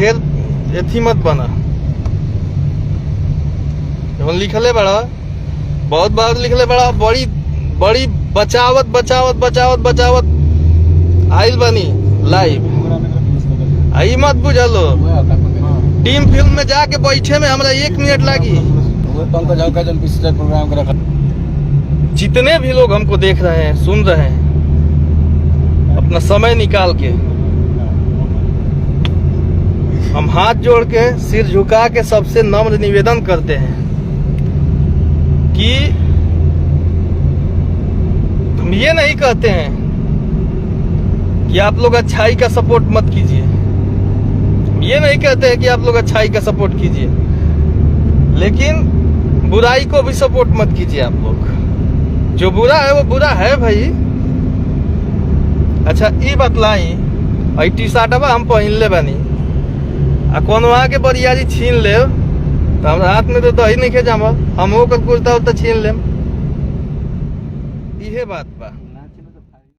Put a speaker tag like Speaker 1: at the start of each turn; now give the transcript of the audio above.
Speaker 1: फिर एथी मत बना। लिखले बड़ा बहुत बार लिखले बड़ा बड़ी बड़ी बचावत बचावत बचावत बचावत आइल बनी लाइव। आई मत बुझलो टीम फिल्म में जाके बैठे में हमरा 1 मिनट लगी। जितने भी लोग हमको देख रहे हैं सुन रहे हैं अपना समय निकाल के हम हाथ जोड़ के सिर झुका के सबसे नम्र निवेदन करते हैं कि हम ये नहीं कहते हैं कि आप लोग अच्छाई का सपोर्ट मत कीजिए। हम ये नहीं कहते हैं कि आप लोग अच्छाई का सपोर्ट कीजिए, लेकिन बुराई को भी सपोर्ट मत कीजिए। आप लोग जो बुरा है वो बुरा है भाई। अच्छा ये बतलाई आई टी शर्टवा हम पहन ले बानी आ कौन वहाँ के बरियारी छीन ले तो हमरा हाथ में तो दही नहीं खे जामल, हम कुर्ता उर्ता छीन लेम। इहे बात बा।